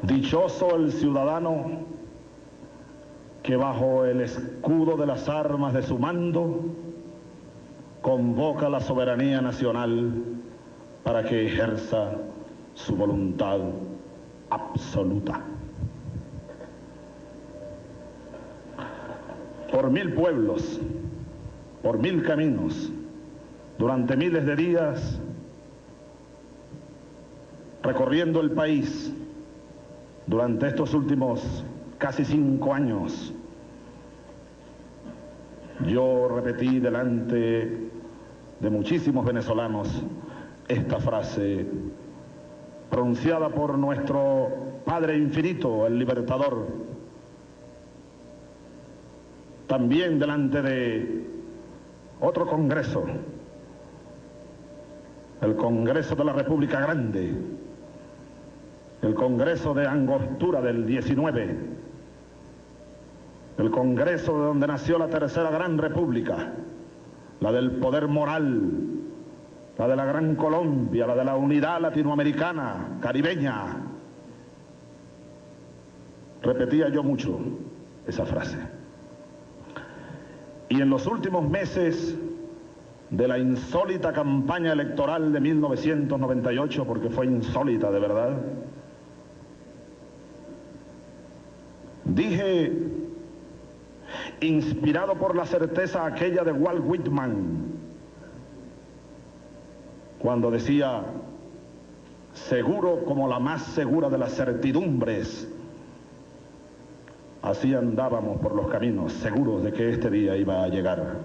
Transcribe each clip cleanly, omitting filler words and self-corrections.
Dichoso el ciudadano que bajo el escudo de las armas de su mando convoca la soberanía nacional para que ejerza su voluntad absoluta. Por 1000 pueblos, por 1000 caminos, durante miles de días, recorriendo el país, durante estos últimos casi 5 años, yo repetí delante de muchísimos venezolanos esta frase pronunciada por nuestro Padre Infinito, el Libertador, también delante de otro congreso, el Congreso de la República Grande, el Congreso de Angostura del 19, el Congreso de donde nació la Tercera Gran República, la del poder moral, la de la Gran Colombia, la de la unidad latinoamericana, caribeña. Repetía yo mucho esa frase. Y en los últimos meses de la insólita campaña electoral de 1998, porque fue insólita de verdad, dije, inspirado por la certeza aquella de Walt Whitman, cuando decía, seguro como la más segura de las certidumbres, así andábamos por los caminos, seguros de que este día iba a llegar.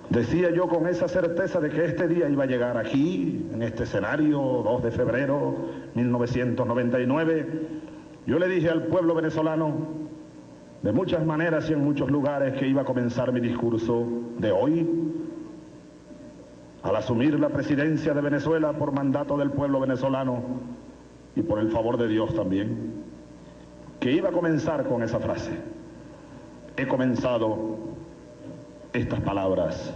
Decía yo con esa certeza de que este día iba a llegar aquí, en este escenario, 2 de febrero 1999, yo le dije al pueblo venezolano, de muchas maneras y en muchos lugares, que iba a comenzar mi discurso de hoy, al asumir la presidencia de Venezuela por mandato del pueblo venezolano y por el favor de Dios también, que iba a comenzar con esa frase. He comenzado estas palabras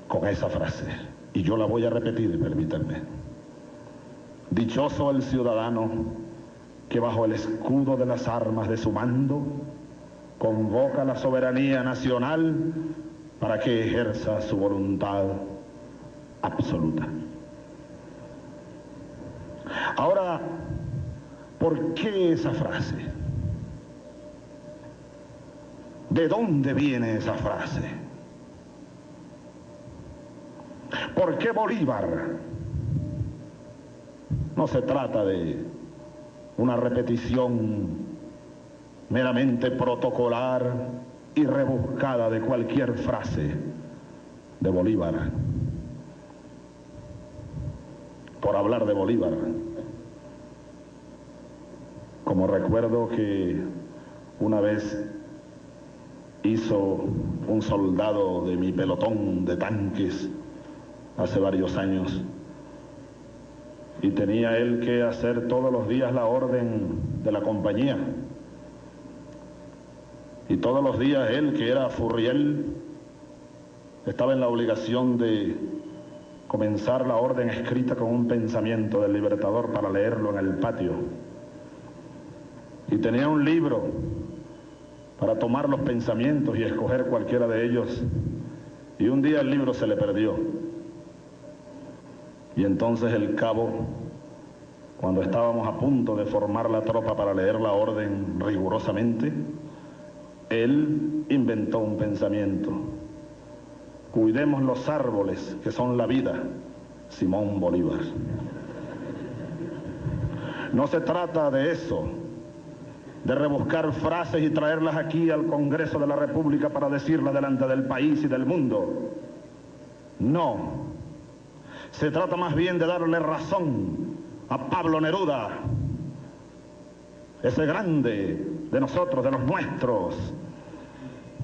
con esa frase, y yo la voy a repetir, permítanme. Dichoso el ciudadano que bajo el escudo de las armas de su mando convoca la soberanía nacional para que ejerza su voluntad absoluta. Ahora, ¿por qué esa frase? ¿De dónde viene esa frase? ¿Por qué Bolívar? No se trata de una repetición meramente protocolar y rebuscada de cualquier frase de Bolívar, por hablar de Bolívar. Como recuerdo que una vez hizo un soldado de mi pelotón de tanques hace varios años, y tenía él que hacer todos los días la orden de la compañía, y todos los días él, que era furriel, estaba en la obligación de comenzar la orden escrita con un pensamiento del Libertador para leerlo en el patio, y tenía un libro para tomar los pensamientos y escoger cualquiera de ellos, y un día el libro se le perdió, y entonces el cabo, cuando estábamos a punto de formar la tropa para leer la orden rigurosamente, él inventó un pensamiento: cuidemos los árboles que son la vida, Simón Bolívar. No se trata de eso, de rebuscar frases y traerlas aquí al Congreso de la República para decirlas delante del país y del mundo. No. Se trata más bien de darle razón a Pablo Neruda, ese grande de nosotros, de los nuestros,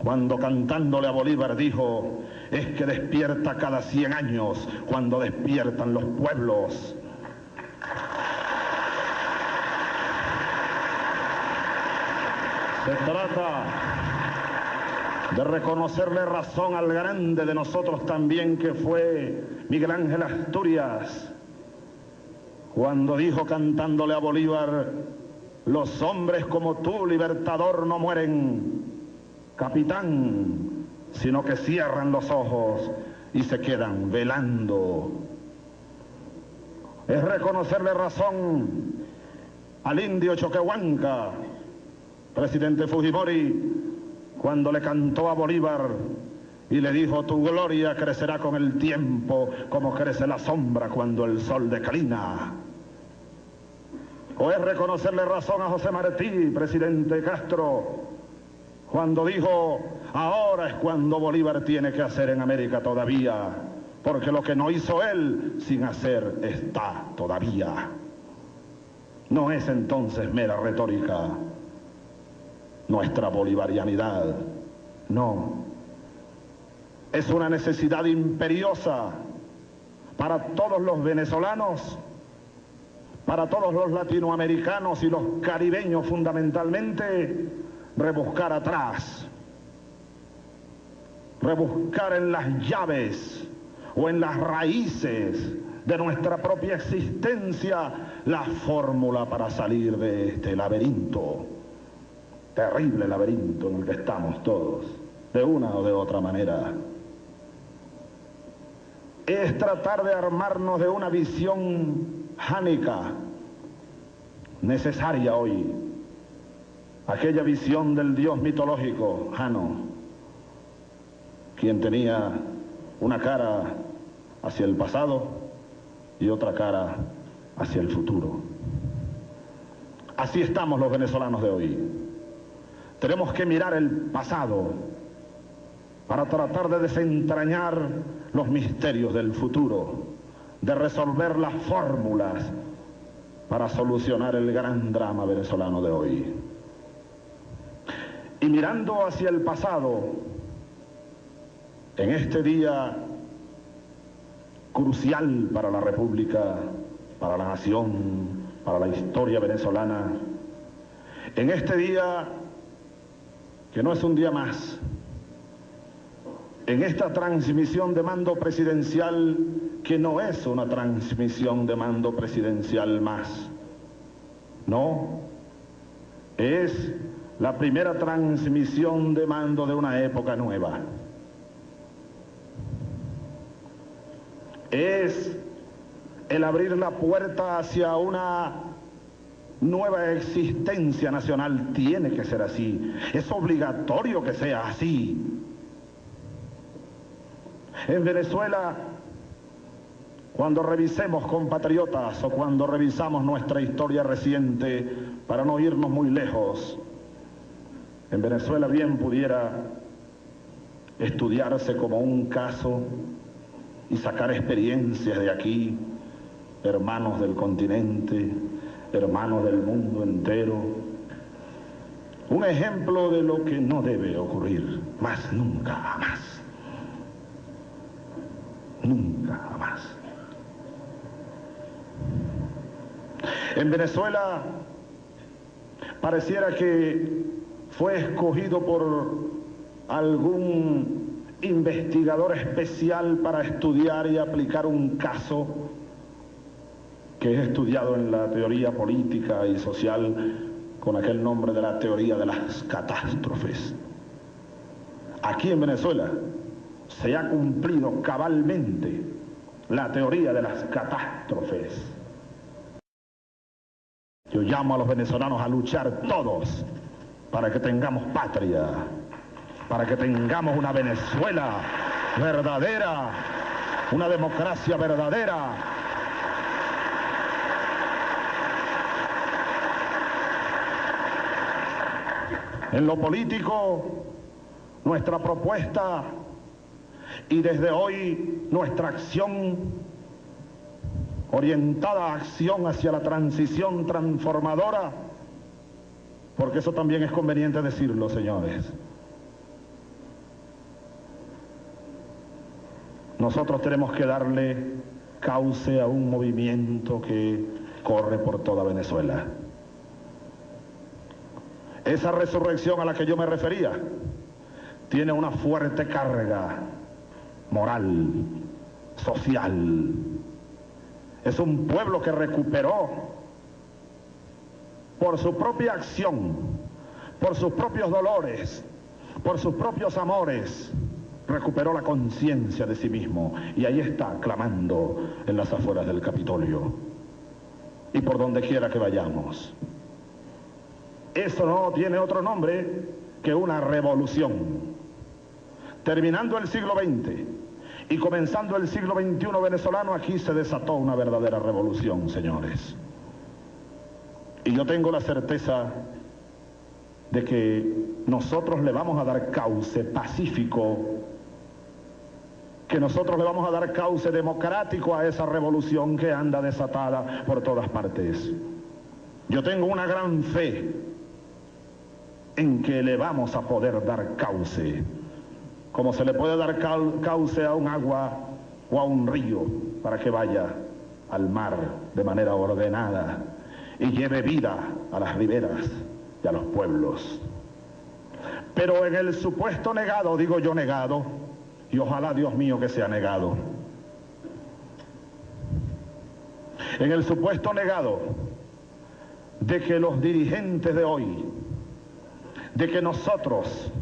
cuando cantándole a Bolívar dijo: es que despierta cada 100 años cuando despiertan los pueblos. Se trata de reconocerle razón al grande de nosotros también, que fue Miguel Ángel Asturias, cuando dijo cantándole a Bolívar: los hombres como tú, libertador, no mueren, capitán, sino que cierran los ojos y se quedan velando. Es reconocerle razón al indio Choquehuanca, presidente Fujimori, cuando le cantó a Bolívar y le dijo: tu gloria crecerá con el tiempo, como crece la sombra cuando el sol declina. O es reconocerle razón a José Martí, presidente Castro, cuando dijo: ahora es cuando Bolívar tiene que hacer en América todavía, porque lo que no hizo él, sin hacer está todavía. No es entonces mera retórica nuestra bolivarianidad, no. Es una necesidad imperiosa para todos los venezolanos, para todos los latinoamericanos y los caribeños fundamentalmente, rebuscar atrás, rebuscar en las llaves o en las raíces de nuestra propia existencia la fórmula para salir de este laberinto, terrible laberinto en el que estamos todos, de una o de otra manera. Es tratar de armarnos de una visión jánica, necesaria hoy, aquella visión del dios mitológico Jano, quien tenía una cara hacia el pasado y otra cara hacia el futuro. Así estamos los venezolanos de hoy. Tenemos que mirar el pasado para tratar de desentrañar los misterios del futuro, de resolver las fórmulas para solucionar el gran drama venezolano de hoy. Y mirando hacia el pasado, en este día crucial para la República, para la nación, para la historia venezolana, en este día que no es un día más, en esta transmisión de mando presidencial que no es una transmisión de mando presidencial más, no, es la primera transmisión de mando de una época nueva. Es el abrir la puerta hacia una nueva existencia nacional. Tiene que ser así, es obligatorio que sea así. En Venezuela, cuando revisemos, compatriotas, o cuando revisamos nuestra historia reciente, para no irnos muy lejos, en Venezuela bien pudiera estudiarse como un caso y sacar experiencias de aquí, hermanos del continente, hermanos del mundo entero, un ejemplo de lo que no debe ocurrir, más nunca, jamás. Nunca, jamás. En Venezuela pareciera que fue escogido por algún investigador especial para estudiar y aplicar un caso que es estudiado en la teoría política y social con aquel nombre de la teoría de las catástrofes. Aquí en Venezuela se ha cumplido cabalmente la teoría de las catástrofes. Yo llamo a los venezolanos a luchar todos para que tengamos patria, para que tengamos una Venezuela verdadera, una democracia verdadera. En lo político, nuestra propuesta y desde hoy nuestra acción orientada a acción hacia la transición transformadora, porque eso también es conveniente decirlo, señores. Nosotros tenemos que darle cauce a un movimiento que corre por toda Venezuela. Esa resurrección a la que yo me refería tiene una fuerte carga moral, social, Es un pueblo que recuperó por su propia acción, por sus propios dolores, por sus propios amores, recuperó la conciencia de sí mismo y ahí está clamando en las afueras del Capitolio y por donde quiera que vayamos. Eso no tiene otro nombre que una revolución. Terminando el siglo XX y comenzando el siglo XXI venezolano, aquí se desató una verdadera revolución, señores. Y yo tengo la certeza de que nosotros le vamos a dar cauce pacífico, que nosotros le vamos a dar cauce democrático a esa revolución que anda desatada por todas partes. Yo tengo una gran fe en que le vamos a poder dar cauce, como se le puede dar cauce a un agua o a un río para que vaya al mar de manera ordenada y lleve vida a las riberas y a los pueblos. Pero en el supuesto negado, digo yo negado, y ojalá Dios mío que sea negado, en el supuesto negado de que los dirigentes de hoy, de que nosotros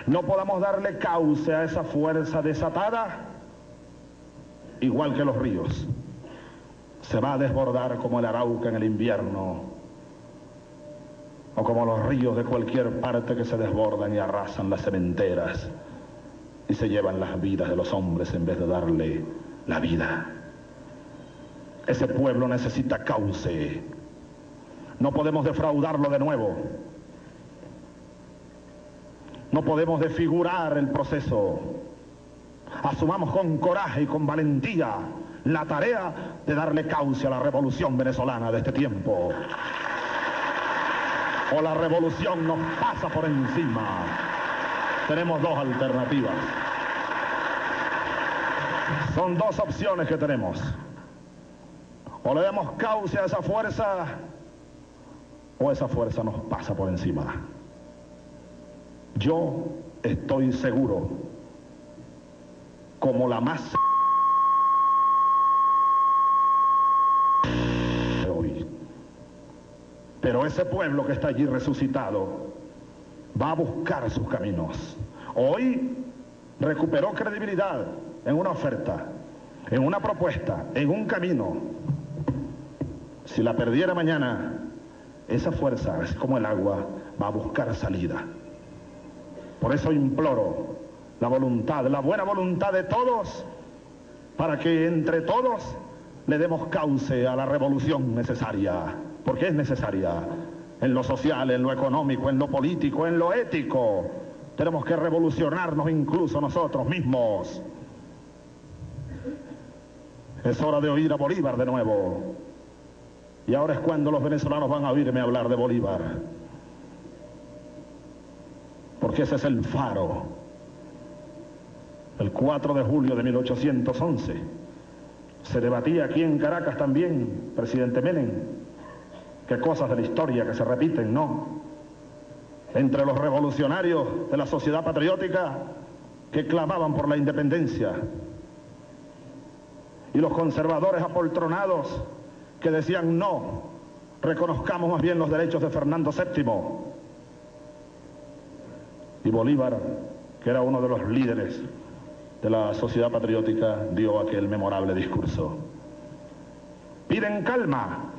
no podamos darle cauce a esa fuerza desatada, igual que los ríos, se va a desbordar como el Arauca en el invierno, o como los ríos de cualquier parte que se desbordan y arrasan las cementeras y se llevan las vidas de los hombres en vez de darle la vida. Ese pueblo necesita cauce. No podemos defraudarlo de nuevo. No podemos desfigurar el proceso. Asumamos con coraje y con valentía la tarea de darle cauce a la revolución venezolana de este tiempo. O la revolución nos pasa por encima. Tenemos dos alternativas. Son dos opciones que tenemos. O le damos cauce a esa fuerza, o esa fuerza nos pasa por encima. Yo estoy seguro, como la masa de hoy. Pero ese pueblo que está allí resucitado va a buscar sus caminos. Hoy recuperó credibilidad en una oferta, en una propuesta, en un camino. Si la perdiera mañana, esa fuerza es como el agua, va a buscar salida. Por eso imploro la voluntad, la buena voluntad de todos, para que entre todos le demos cauce a la revolución necesaria, porque es necesaria en lo social, en lo económico, en lo político, en lo ético. Tenemos que revolucionarnos incluso nosotros mismos. Es hora de oír a Bolívar de nuevo. Y ahora es cuando los venezolanos van a oírme hablar de Bolívar. Porque ese es el faro. El 4 de julio de 1811 se debatía aquí en Caracas también, presidente Menem, qué cosas de la historia que se repiten, ¿no? Entre los revolucionarios de la sociedad patriótica que clamaban por la independencia y los conservadores apoltronados que decían no, reconozcamos más bien los derechos de Fernando VII. Y Bolívar, que era uno de los líderes de la sociedad patriótica, dio aquel memorable discurso. Piden calma.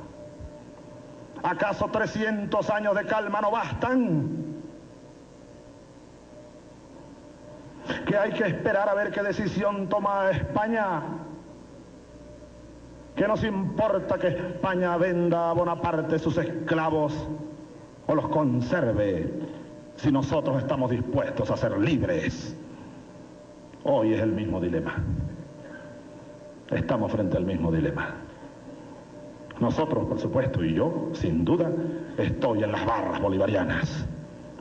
¿Acaso 300 años de calma no bastan? ¿Que hay que esperar a ver qué decisión toma España? ¿Qué nos importa que España venda a Bonaparte sus esclavos o los conserve si nosotros estamos dispuestos a ser libres? Hoy es el mismo dilema. Estamos frente al mismo dilema. Nosotros, por supuesto, y yo, sin duda, estoy en las barras bolivarianas.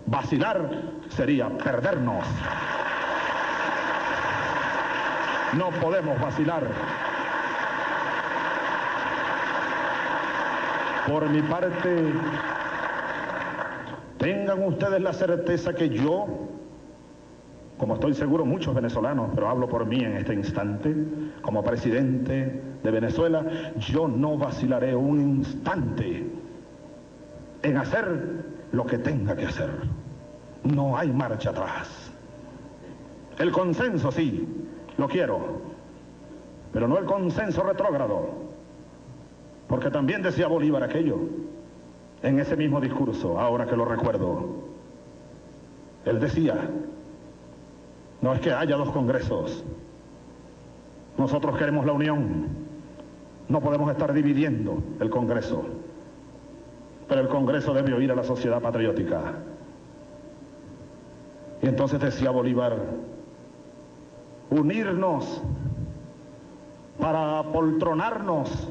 Vacilar sería perdernos. No podemos vacilar. Por mi parte, tengan ustedes la certeza que yo, como estoy seguro muchos venezolanos, pero hablo por mí en este instante, como presidente de Venezuela, yo no vacilaré un instante en hacer lo que tenga que hacer. No hay marcha atrás. El consenso sí, lo quiero, pero no el consenso retrógrado, porque también decía Bolívar aquello, en ese mismo discurso, ahora que lo recuerdo. Él decía, no es que haya dos congresos, nosotros queremos la unión, no podemos estar dividiendo el Congreso, pero el Congreso debe oír a la sociedad patriótica. Y entonces decía Bolívar, unirnos para apoltronarnos,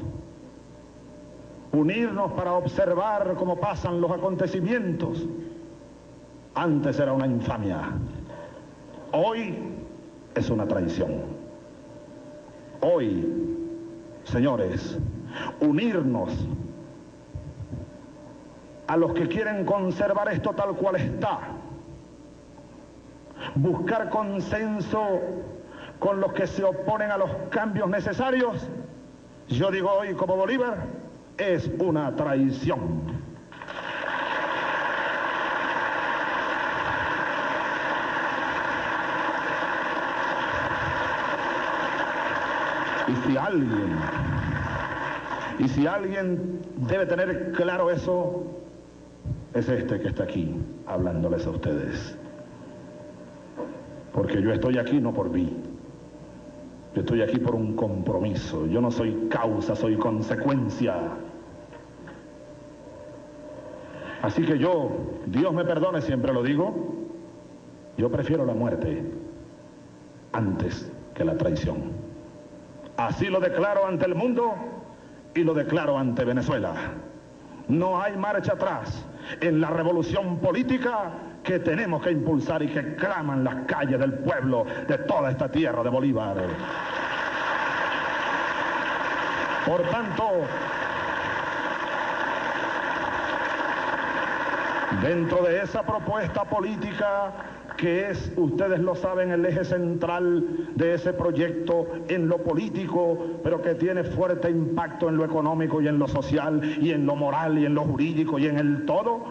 unirnos para observar cómo pasan los acontecimientos. Antes era una infamia, hoy es una traición. Hoy, señores, unirnos a los que quieren conservar esto tal cual está, buscar consenso con los que se oponen a los cambios necesarios, yo digo hoy como Bolívar, es una traición. Y si alguien debe tener claro eso, es este que está aquí, hablándoles a ustedes. Porque yo estoy aquí no por mí, yo estoy aquí por un compromiso. Yo no soy causa, soy consecuencia. Así que yo, Dios me perdone, siempre lo digo, yo prefiero la muerte antes que la traición. Así lo declaro ante el mundo y lo declaro ante Venezuela. No hay marcha atrás en la revolución política que tenemos que impulsar y que claman las calles del pueblo de toda esta tierra de Bolívar. Por tanto, dentro de esa propuesta política que es, ustedes lo saben, el eje central de ese proyecto en lo político, pero que tiene fuerte impacto en lo económico y en lo social y en lo moral y en lo jurídico y en el todo,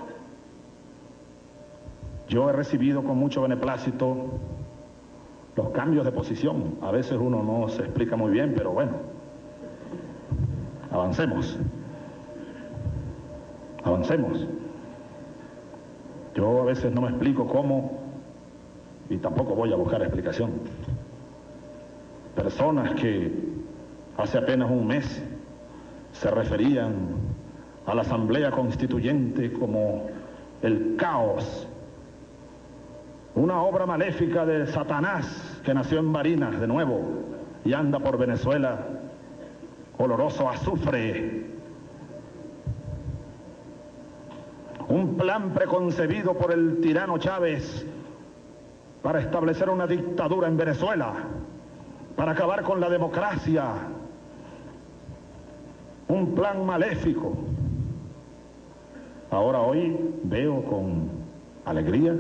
yo he recibido con mucho beneplácito los cambios de posición. A veces uno no se explica muy bien, pero bueno, avancemos. Yo a veces no me explico cómo, y tampoco voy a buscar explicación. Personas que hace apenas un mes se referían a la Asamblea Constituyente como el caos, una obra maléfica de Satanás que nació en Barinas de nuevo y anda por Venezuela, oloroso a azufre. Un plan preconcebido por el tirano Chávez para establecer una dictadura en Venezuela, para acabar con la democracia. Un plan maléfico. Ahora hoy veo con alegría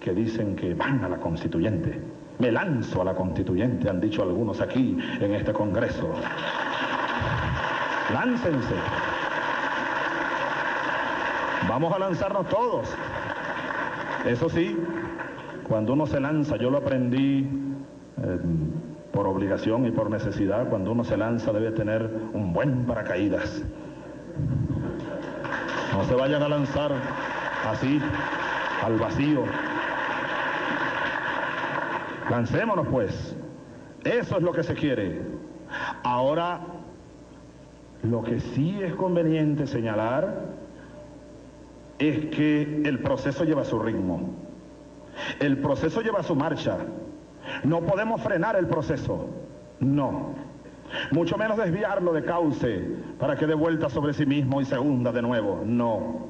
que dicen que van a la Constituyente. Me lanzo a la Constituyente, han dicho algunos aquí en este Congreso. Láncense. Vamos a lanzarnos todos. Eso sí, cuando uno se lanza, yo lo aprendí por obligación y por necesidad, cuando uno se lanza debe tener un buen paracaídas. No se vayan a lanzar así, al vacío. Lancémonos pues. Eso es lo que se quiere. Ahora, lo que sí es conveniente señalar es que el proceso lleva su ritmo. El proceso lleva su marcha. No podemos frenar el proceso. No. Mucho menos desviarlo de cauce para que dé vuelta sobre sí mismo y se hunda de nuevo. No.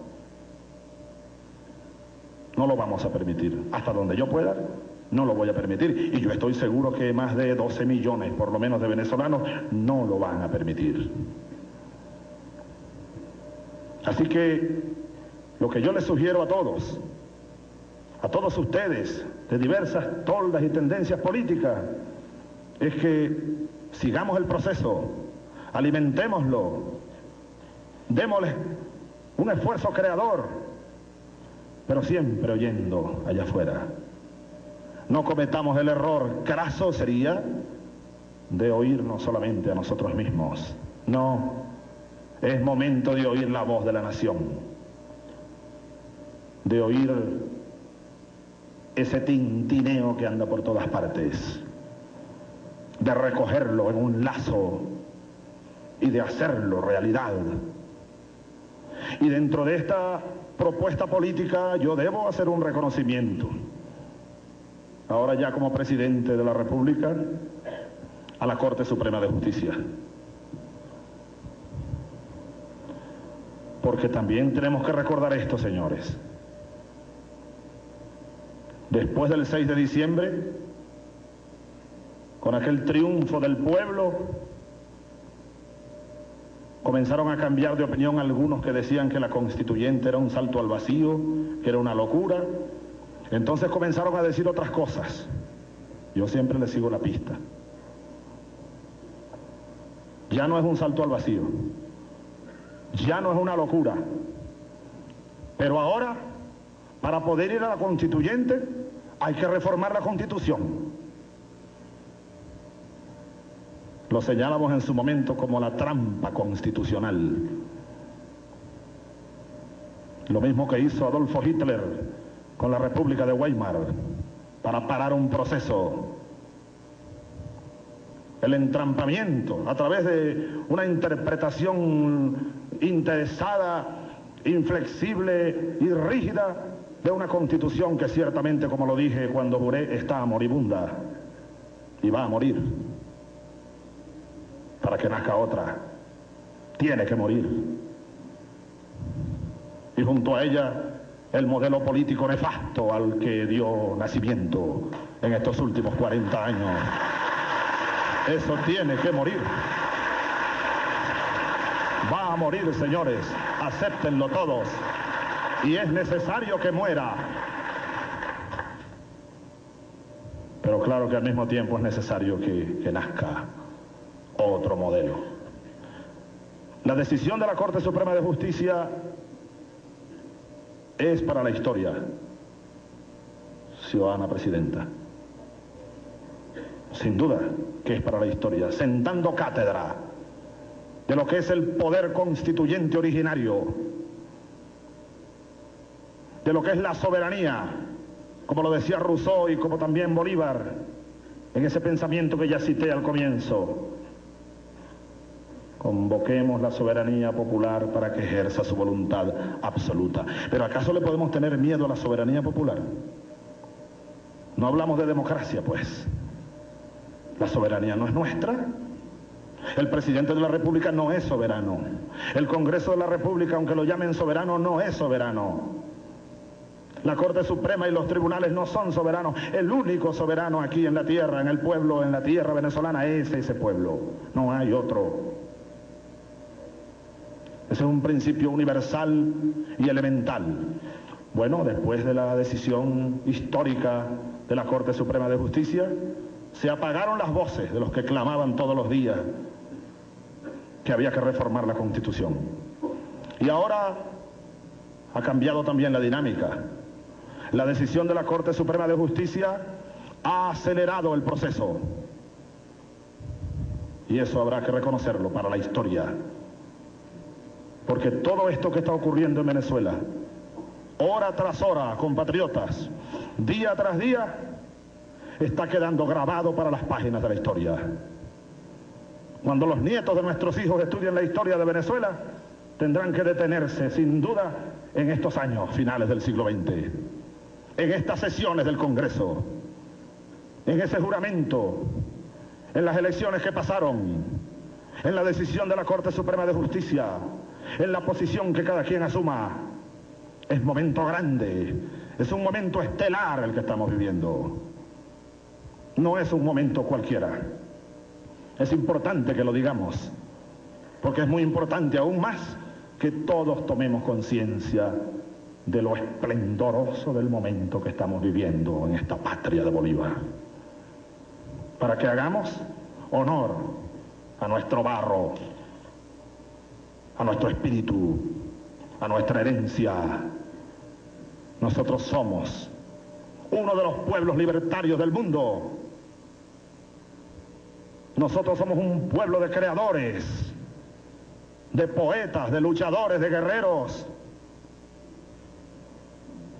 No lo vamos a permitir. Hasta donde yo pueda, no lo voy a permitir. Y yo estoy seguro que más de 12 millones, por lo menos, de venezolanos no lo van a permitir. Así que lo que yo les sugiero a todos, a todos ustedes de diversas toldas y tendencias políticas, es que sigamos el proceso, alimentémoslo, démosle un esfuerzo creador, pero siempre oyendo allá afuera. No cometamos el error, craso sería, de oírnos solamente a nosotros mismos. No, es momento de oír la voz de la nación, de oír ese tintineo que anda por todas partes, de recogerlo en un lazo y de hacerlo realidad. Y dentro de esta propuesta política yo debo hacer un reconocimiento, ahora ya como presidente de la República, a la Corte Suprema de Justicia. Porque también tenemos que recordar esto, señores. Después del 6 de diciembre, con aquel triunfo del pueblo, comenzaron a cambiar de opinión algunos que decían que la constituyente era un salto al vacío, que era una locura. Entonces comenzaron a decir otras cosas. Yo siempre les sigo la pista. Ya no es un salto al vacío, ya no es una locura, pero ahora, para poder ir a la constituyente, hay que reformar la Constitución. Lo señalamos en su momento como la trampa constitucional. Lo mismo que hizo Adolfo Hitler con la República de Weimar para parar un proceso. El entrampamiento a través de una interpretación interesada, inflexible y rígida de una constitución que ciertamente, como lo dije cuando juré, está moribunda y va a morir. Para que nazca otra, tiene que morir. Y junto a ella, el modelo político nefasto al que dio nacimiento en estos últimos 40 años. Eso tiene que morir. Va a morir, señores, acéptenlo todos. Y es necesario que muera. Pero claro que al mismo tiempo es necesario que nazca otro modelo. La decisión de la Corte Suprema de Justicia es para la historia, ciudadana presidenta. Sin duda que es para la historia, sentando cátedra de lo que es el poder constituyente originario, de lo que es la soberanía, como lo decía Rousseau y como también Bolívar, en ese pensamiento que ya cité al comienzo. Convoquemos la soberanía popular para que ejerza su voluntad absoluta. ¿Pero acaso le podemos tener miedo a la soberanía popular? No hablamos de democracia, pues. La soberanía no es nuestra. El presidente de la República no es soberano. El Congreso de la República, aunque lo llamen soberano, no es soberano. La Corte Suprema y los tribunales no son soberanos. El único soberano aquí en la tierra, en el pueblo, en la tierra venezolana, es ese pueblo. No hay otro. Ese es un principio universal y elemental. Bueno, después de la decisión histórica de la Corte Suprema de Justicia, se apagaron las voces de los que clamaban todos los días que había que reformar la Constitución. Y ahora ha cambiado también la dinámica. La decisión de la Corte Suprema de Justicia ha acelerado el proceso. Y eso habrá que reconocerlo para la historia. Porque todo esto que está ocurriendo en Venezuela, hora tras hora, compatriotas, día tras día, está quedando grabado para las páginas de la historia. Cuando los nietos de nuestros hijos estudien la historia de Venezuela, tendrán que detenerse, sin duda, en estos años finales del siglo XX, en estas sesiones del Congreso, en ese juramento, en las elecciones que pasaron, en la decisión de la Corte Suprema de Justicia, en la posición que cada quien asuma. Es momento grande, es un momento estelar el que estamos viviendo. No es un momento cualquiera. Es importante que lo digamos, porque es muy importante aún más que todos tomemos conciencia de lo esplendoroso del momento que estamos viviendo en esta patria de Bolívar, para que hagamos honor a nuestro barro, a nuestro espíritu, a nuestra herencia. Nosotros somos uno de los pueblos libertarios del mundo. Nosotros somos un pueblo de creadores, de poetas, de luchadores, de guerreros,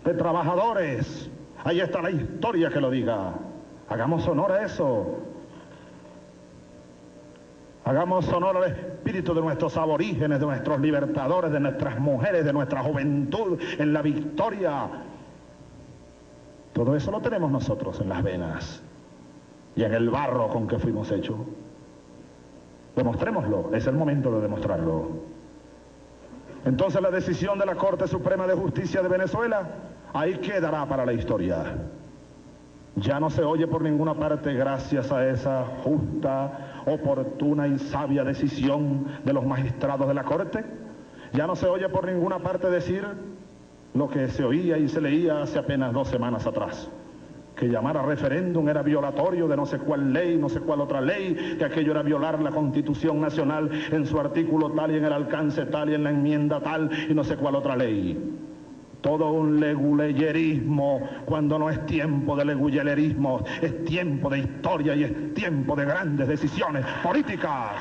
de trabajadores. Ahí está la historia que lo diga. Hagamos honor a eso. Hagamos honor al espíritu de nuestros aborígenes, de nuestros libertadores, de nuestras mujeres, de nuestra juventud en la victoria. Todo eso lo tenemos nosotros en las venas y en el barro con que fuimos hechos. Demostrémoslo, es el momento de demostrarlo. Entonces la decisión de la Corte Suprema de Justicia de Venezuela ahí quedará para la historia. Ya no se oye por ninguna parte gracias a esa justa, oportuna y sabia decisión de los magistrados de la Corte. Ya no se oye por ninguna parte decir lo que se oía y se leía hace apenas 2 semanas atrás, que llamar a referéndum era violatorio de no sé cuál ley, no sé cuál otra ley, que aquello era violar la Constitución Nacional en su artículo tal y en el alcance tal y en la enmienda tal y no sé cuál otra ley. Todo un leguleyerismo, cuando no es tiempo de leguleyerismo, es tiempo de historia y es tiempo de grandes decisiones políticas.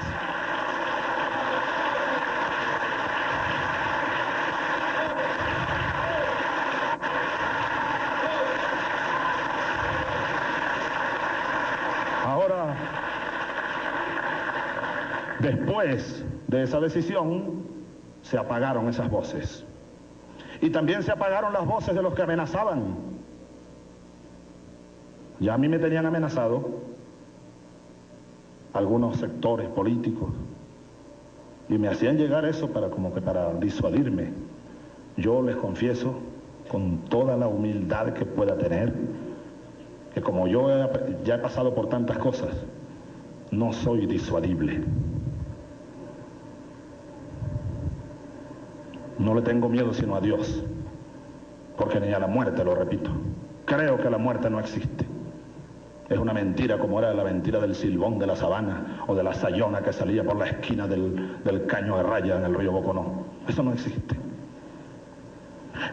Ahora, después de esa decisión, se apagaron esas voces. Y también se apagaron las voces de los que amenazaban. Ya a mí me tenían amenazado algunos sectores políticos y me hacían llegar eso para disuadirme. Yo les confieso con toda la humildad que pueda tener que como yo ya he pasado por tantas cosas, no soy disuadible. No le tengo miedo sino a Dios, porque ni a la muerte, lo repito. Creo que la muerte no existe. Es una mentira como era la mentira del silbón de la sabana o de la sayona que salía por la esquina del caño de raya en el río Boconó. Eso no existe.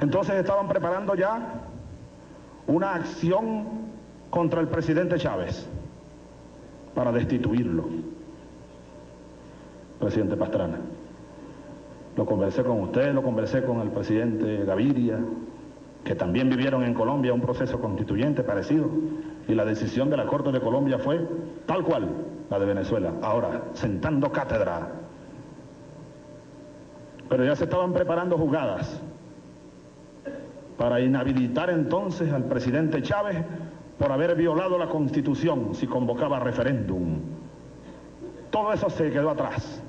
Entonces estaban preparando ya una acción contra el presidente Chávez para destituirlo. Presidente Pastrana. Lo conversé con usted, lo conversé con el presidente Gaviria, que también vivieron en Colombia un proceso constituyente parecido, y la decisión de la Corte de Colombia fue tal cual la de Venezuela. Ahora, sentando cátedra. Pero ya se estaban preparando jugadas para inhabilitar entonces al presidente Chávez por haber violado la Constitución si convocaba referéndum. Todo eso se quedó atrás.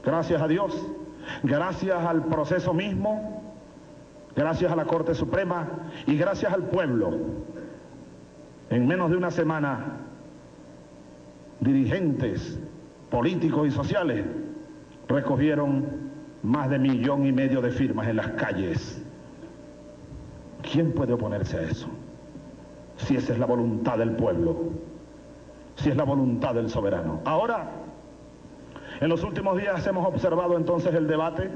Gracias a Dios. Gracias al proceso mismo, gracias a la Corte Suprema y gracias al pueblo. En menos de una semana, dirigentes políticos y sociales recogieron más de 1,5 millones de firmas en las calles. ¿Quién puede oponerse a eso? Si esa es la voluntad del pueblo, si es la voluntad del soberano. Ahora, en los últimos días hemos observado entonces el debate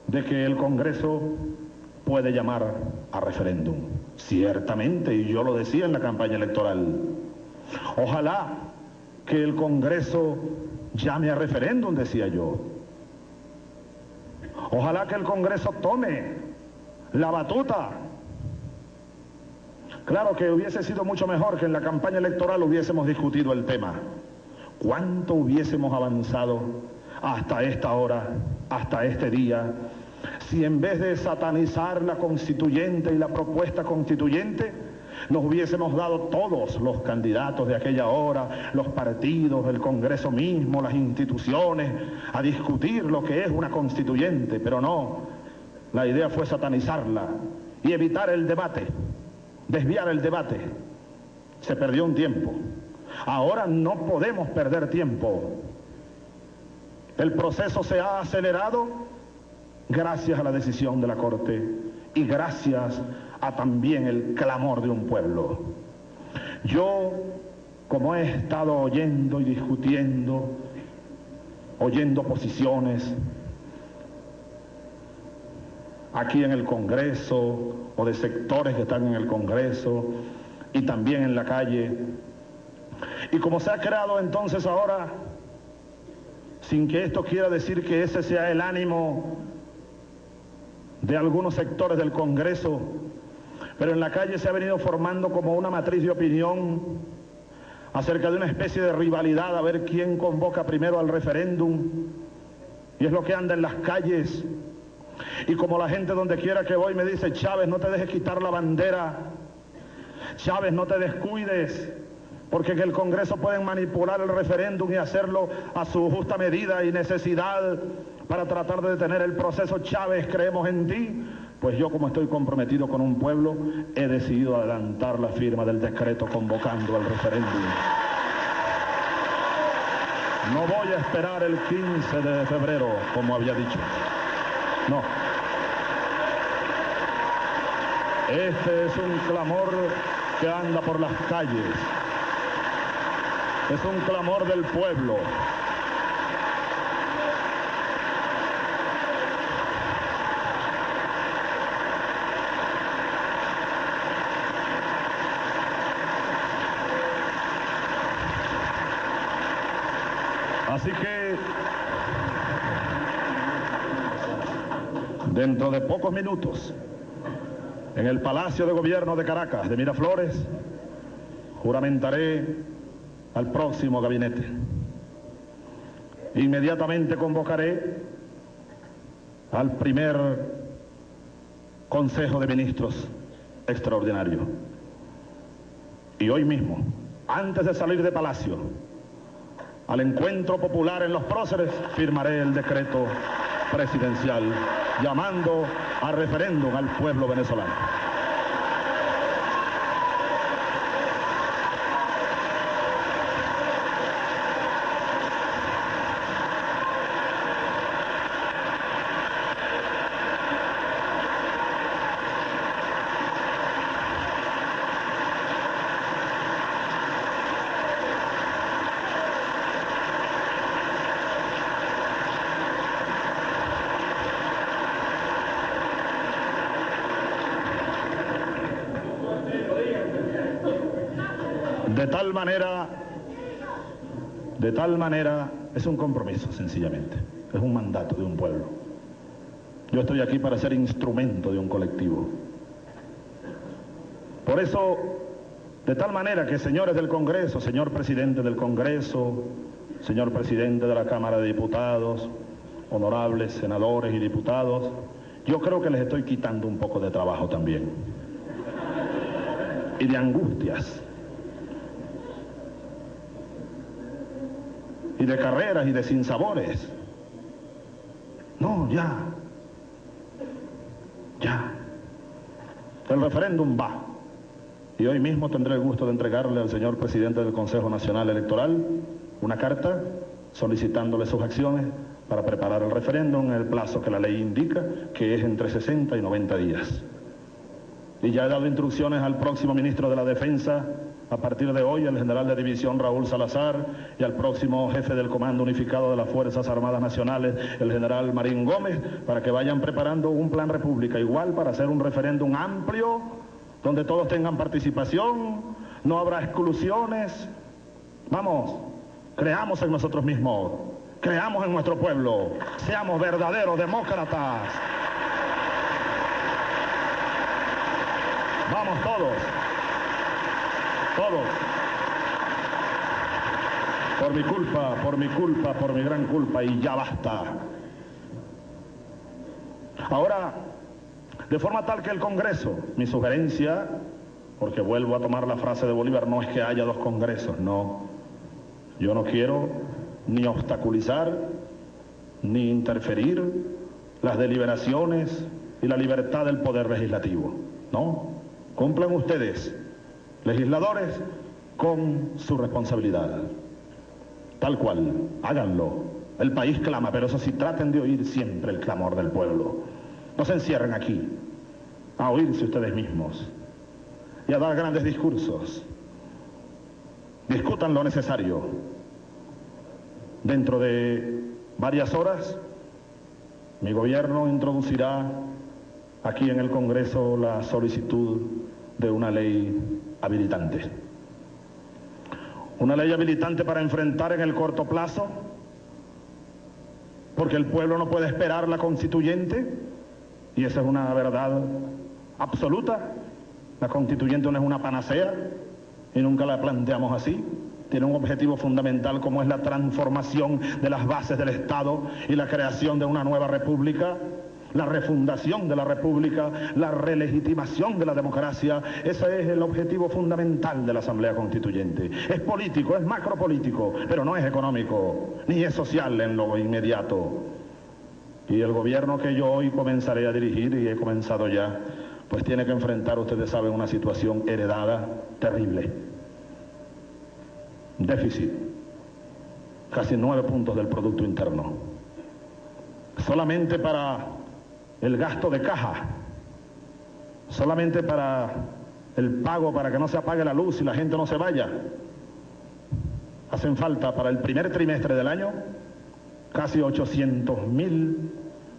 de que el Congreso puede llamar a referéndum. Ciertamente, y yo lo decía en la campaña electoral, ojalá que el Congreso llame a referéndum, decía yo. Ojalá que el Congreso tome la batuta. Claro que hubiese sido mucho mejor que en la campaña electoral hubiésemos discutido el tema. ¿Cuánto hubiésemos avanzado hasta esta hora, hasta este día, si en vez de satanizar la constituyente y la propuesta constituyente, nos hubiésemos dado todos los candidatos de aquella hora, los partidos, el Congreso mismo, las instituciones, a discutir lo que es una constituyente? Pero no, la idea fue satanizarla y evitar el debate, desviar el debate. Se perdió un tiempo. Ahora no podemos perder tiempo. El proceso se ha acelerado gracias a la decisión de la Corte y gracias a también el clamor de un pueblo. Yo, como he estado oyendo y discutiendo, oyendo posiciones aquí en el Congreso o de sectores que están en el Congreso y también en la calle, y como se ha creado entonces ahora, sin que esto quiera decir que ese sea el ánimo de algunos sectores del Congreso, pero en la calle se ha venido formando como una matriz de opinión acerca de una especie de rivalidad a ver quién convoca primero al referéndum, y es lo que anda en las calles. Y como la gente donde quiera que voy me dice: Chávez, no te dejes quitar la bandera, Chávez, no te descuides, porque en el Congreso pueden manipular el referéndum y hacerlo a su justa medida y necesidad para tratar de detener el proceso. Chávez, creemos en ti. Pues yo, como estoy comprometido con un pueblo, he decidido adelantar la firma del decreto convocando al referéndum. No voy a esperar el 15 de febrero, como había dicho. No. Este es un clamor que anda por las calles. Es un clamor del pueblo. Así que dentro de pocos minutos, en el Palacio de Gobierno de Caracas, de Miraflores, juramentaré al próximo gabinete. Inmediatamente convocaré al primer Consejo de Ministros extraordinario. Y hoy mismo, antes de salir de Palacio, al encuentro popular en Los Próceres, firmaré el decreto presidencial llamando a referéndum al pueblo venezolano. De tal manera, es un compromiso, sencillamente. Es un mandato de un pueblo. Yo estoy aquí para ser instrumento de un colectivo. Por eso, de tal manera que, señores del Congreso, señor presidente del Congreso, señor presidente de la Cámara de Diputados, honorables senadores y diputados, yo creo que les estoy quitando un poco de trabajo también. Y de angustias. Y de carreras y de sinsabores. No, ya. El referéndum va. Y hoy mismo tendré el gusto de entregarle al señor presidente del Consejo Nacional Electoral una carta solicitándole sus acciones para preparar el referéndum en el plazo que la ley indica, que es entre 60 y 90 días. Y ya he dado instrucciones al próximo ministro de la Defensa, a partir de hoy, el general de división Raúl Salazar, y al próximo jefe del Comando Unificado de las Fuerzas Armadas Nacionales, el general Marín Gómez, para que vayan preparando un plan república igual para hacer un referéndum amplio, donde todos tengan participación, no habrá exclusiones. Vamos, creamos en nosotros mismos, creamos en nuestro pueblo, seamos verdaderos demócratas. Vamos todos. Por mi gran culpa, y ya basta. Ahora, de forma tal que el Congreso, mi sugerencia, porque vuelvo a tomar la frase de Bolívar, no es que haya dos congresos, no. Yo no quiero ni obstaculizar, ni interferir las deliberaciones y la libertad del Poder Legislativo, no. Cumplan ustedes, legisladores, con su responsabilidad. Tal cual, háganlo. El país clama, pero eso sí, traten de oír siempre el clamor del pueblo. No se encierren aquí a oírse ustedes mismos y a dar grandes discursos. Discutan lo necesario. Dentro de varias horas, mi gobierno introducirá aquí en el Congreso la solicitud de una ley habilitante. Una ley habilitante para enfrentar en el corto plazo, porque el pueblo no puede esperar la constituyente, y esa es una verdad absoluta. La constituyente no es una panacea, y nunca la planteamos así. Tiene un objetivo fundamental como es la transformación de las bases del Estado y la creación de una nueva república, la refundación de la república, la relegitimación de la democracia. Ese es el objetivo fundamental de la Asamblea Constituyente. Es político, es macropolítico, pero no es económico, ni es social en lo inmediato. Y el gobierno que yo hoy comenzaré a dirigir, y he comenzado ya, pues tiene que enfrentar, ustedes saben, una situación heredada terrible. Déficit, casi 9 puntos del Producto Interno. Solamente para el gasto de caja, solamente para el pago, para que no se apague la luz y la gente no se vaya, hacen falta para el primer trimestre del año casi 800.000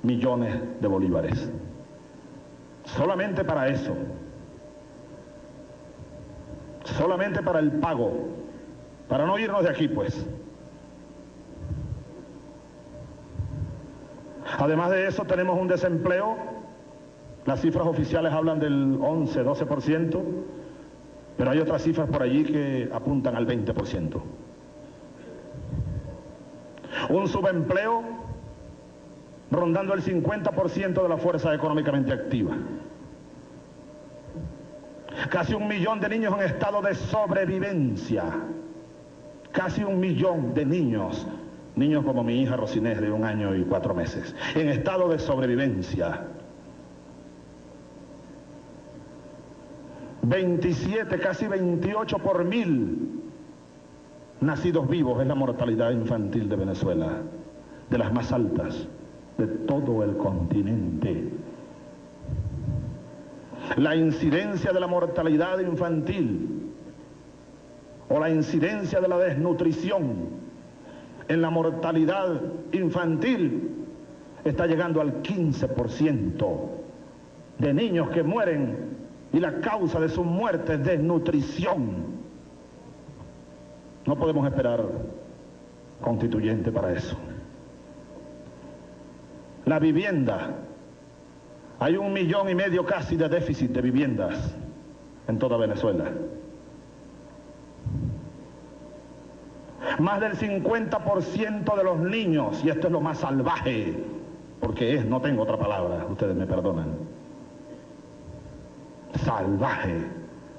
millones de bolívares. Solamente para eso, solamente para el pago, para no irnos de aquí, pues. Además de eso, tenemos un desempleo. Las cifras oficiales hablan del 11, 12%, pero hay otras cifras por allí que apuntan al 20%. Un subempleo rondando el 50% de la fuerza económicamente activa. Casi 1 millón de niños en estado de sobrevivencia. Casi 1 millón de niños como mi hija Rosinés, de 1 año y 4 meses, en estado de sobrevivencia. 27, casi 28 por 1000 nacidos vivos es la mortalidad infantil de Venezuela, de las más altas de todo el continente. La incidencia de la mortalidad infantil o la incidencia de la desnutrición en la mortalidad infantil está llegando al 15% de niños que mueren, y la causa de su muerte es desnutrición. No podemos esperar constituyente para eso. La vivienda, hay 1,5 millones casi de déficit de viviendas en toda Venezuela. Más del 50% de los niños, y esto es lo más salvaje, porque no tengo otra palabra, ustedes me perdonan, salvaje,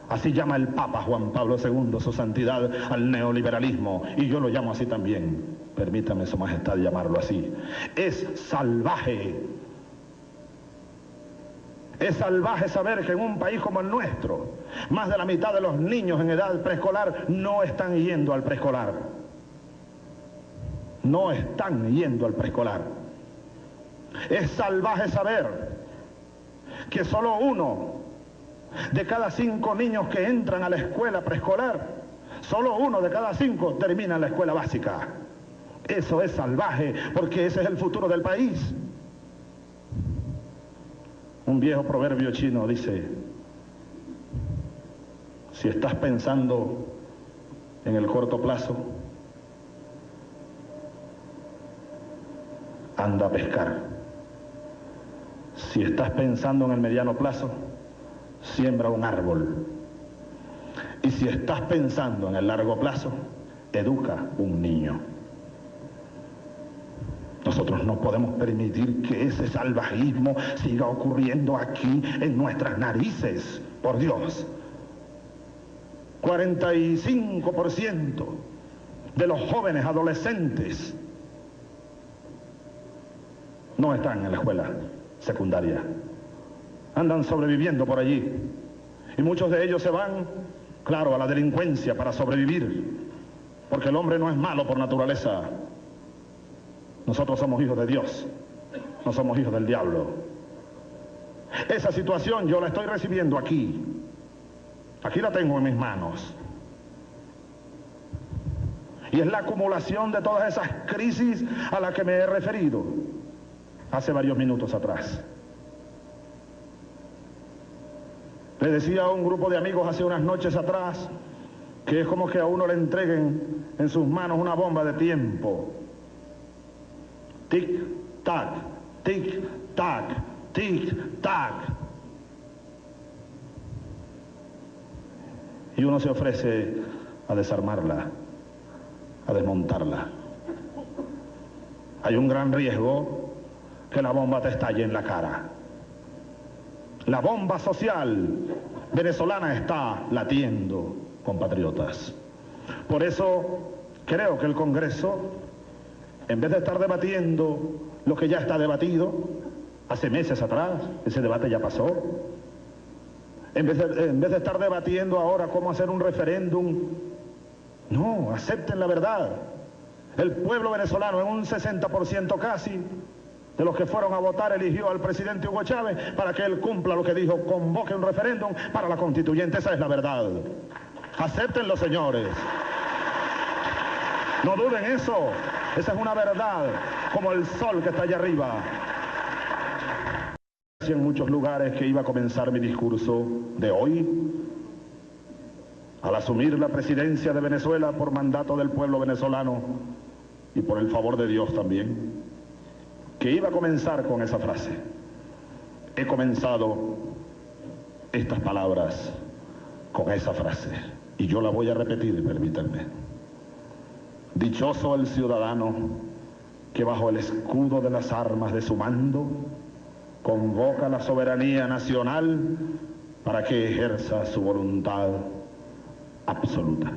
así llama el Papa Juan Pablo II, su santidad, al neoliberalismo, y yo lo llamo así también, permítame su majestad llamarlo así. Es salvaje. Es salvaje saber que en un país como el nuestro, más de la mitad de los niños en edad preescolar no están yendo al preescolar. No están yendo al preescolar. Es salvaje saber que solo 1 de cada 5 niños que entran a la escuela preescolar, solo 1 de cada 5 termina la escuela básica. Eso es salvaje, porque ese es el futuro del país. Un viejo proverbio chino dice: si estás pensando en el corto plazo, anda a pescar. Si estás pensando en el mediano plazo, siembra un árbol. Y si estás pensando en el largo plazo, educa un niño. Nosotros no podemos permitir que ese salvajismo siga ocurriendo aquí en nuestras narices, por Dios. 45% de los jóvenes adolescentes no están en la escuela secundaria. Andan sobreviviendo por allí. Y muchos de ellos se van, claro, a la delincuencia para sobrevivir. Porque el hombre no es malo por naturaleza. Nosotros somos hijos de Dios, no somos hijos del diablo. Esa situación yo la estoy recibiendo aquí. Aquí la tengo en mis manos. Y es la acumulación de todas esas crisis a las que me he referido hace varios minutos atrás. Le decía a un grupo de amigos hace unas noches atrás que es como que a uno le entreguen en sus manos una bomba de tiempo. Tic, tac, tic, tac, tic, tac. Y uno se ofrece a desarmarla, a desmontarla. Hay un gran riesgo que la bomba te estalle en la cara. La bomba social venezolana está latiendo, compatriotas. Por eso creo que el Congreso, en vez de estar debatiendo lo que ya está debatido, hace meses atrás, ese debate ya pasó, en vez de estar debatiendo ahora cómo hacer un referéndum, no, acepten la verdad. El pueblo venezolano, en un 60% casi, de los que fueron a votar, eligió al presidente Hugo Chávez para que él cumpla lo que dijo, convoque un referéndum para la constituyente. Esa es la verdad. Acéptenlo, señores. No duden eso. Esa es una verdad, como el sol que está allá arriba. En muchos lugares que iba a comenzar mi discurso de hoy, al asumir la presidencia de Venezuela por mandato del pueblo venezolano y por el favor de Dios también, que iba a comenzar con esa frase. He comenzado estas palabras con esa frase y yo la voy a repetir, permítanme. Dichoso el ciudadano que bajo el escudo de las armas de su mando convoca la soberanía nacional para que ejerza su voluntad absoluta.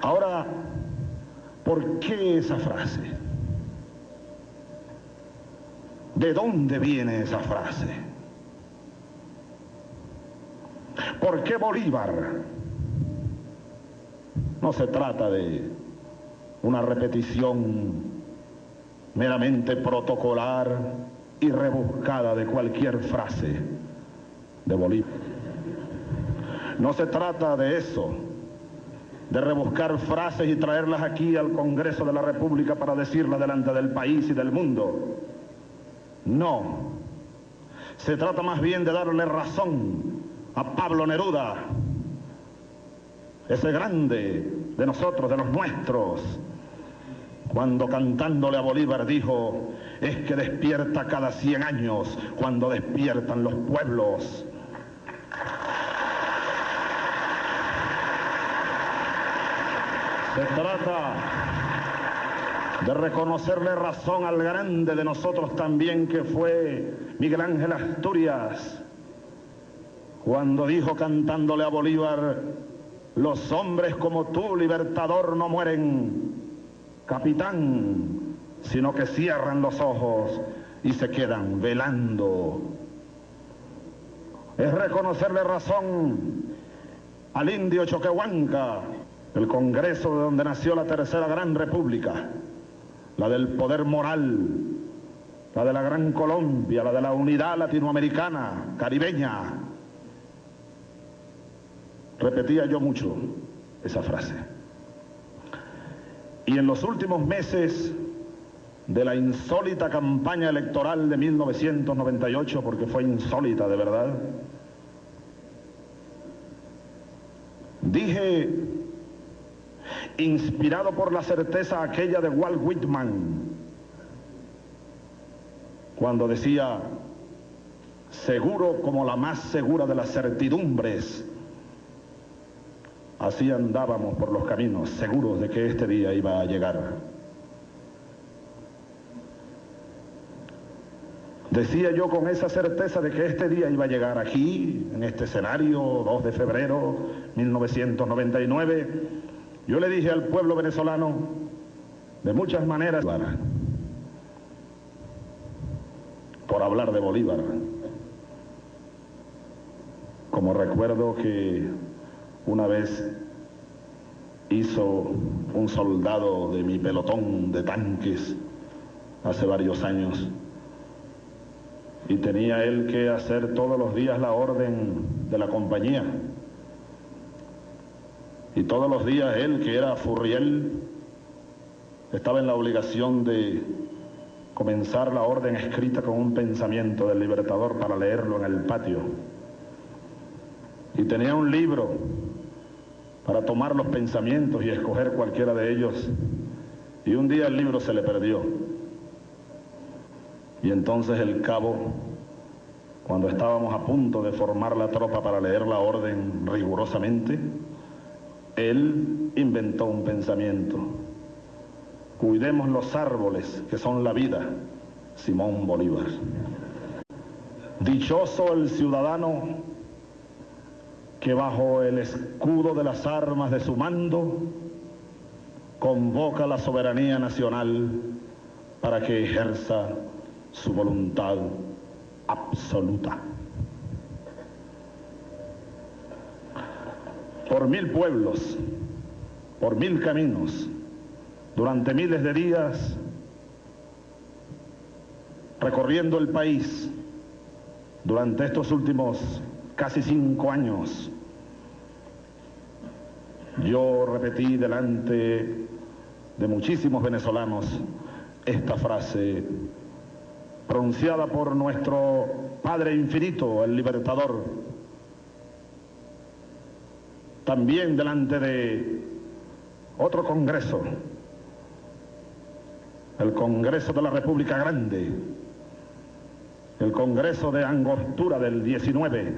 Ahora, ¿por qué esa frase? ¿De dónde viene esa frase? ¿Por qué Bolívar? No se trata de una repetición meramente protocolar y rebuscada de cualquier frase de Bolívar. No se trata de eso, de rebuscar frases y traerlas aquí al Congreso de la República para decirlas delante del país y del mundo. No, se trata más bien de darle razón a Pablo Neruda, ese grande de nosotros, de los nuestros, cuando cantándole a Bolívar dijo: es que despierta cada 100 años cuando despiertan los pueblos. Se trata de reconocerle razón al grande de nosotros también, que fue Miguel Ángel Asturias, cuando dijo cantándole a Bolívar: los hombres como tú, libertador, no mueren, capitán, sino que cierran los ojos y se quedan velando. Es reconocerle razón al indio Choquehuanca, el Congreso de donde nació la tercera gran república, la del poder moral, la de la gran Colombia, la de la unidad latinoamericana, caribeña. Repetía yo mucho esa frase. Y en los últimos meses de la insólita campaña electoral de 1998, porque fue insólita de verdad, dije, inspirado por la certeza aquella de Walt Whitman, cuando decía: seguro como la más segura de las certidumbres, así andábamos por los caminos, seguros de que este día iba a llegar. Decía yo con esa certeza de que este día iba a llegar aquí, en este escenario, 2 de febrero 1999, yo le dije al pueblo venezolano, de muchas maneras, por hablar de Bolívar. Como recuerdo que una vez hizo un soldado de mi pelotón de tanques hace varios años. Y tenía él que hacer todos los días la orden de la compañía. Y todos los días él, que era furriel, estaba en la obligación de comenzar la orden escrita con un pensamiento del Libertador para leerlo en el patio. Y tenía un libro para tomar los pensamientos y escoger cualquiera de ellos. Y un día el libro se le perdió. Y entonces el cabo, cuando estábamos a punto de formar la tropa para leer la orden rigurosamente, él inventó un pensamiento. Cuidemos los árboles que son la vida, Simón Bolívar. Dichoso el ciudadano que bajo el escudo de las armas de su mando convoca la soberanía nacional para que ejerza su voluntad absoluta. Por 1000 pueblos, por 1000 caminos, durante miles de días, recorriendo el país, durante estos últimos casi 5 años, yo repetí delante de muchísimos venezolanos esta frase pronunciada por nuestro Padre Infinito, el Libertador, también delante de otro congreso, el Congreso de la República Grande, el Congreso de Angostura del 19,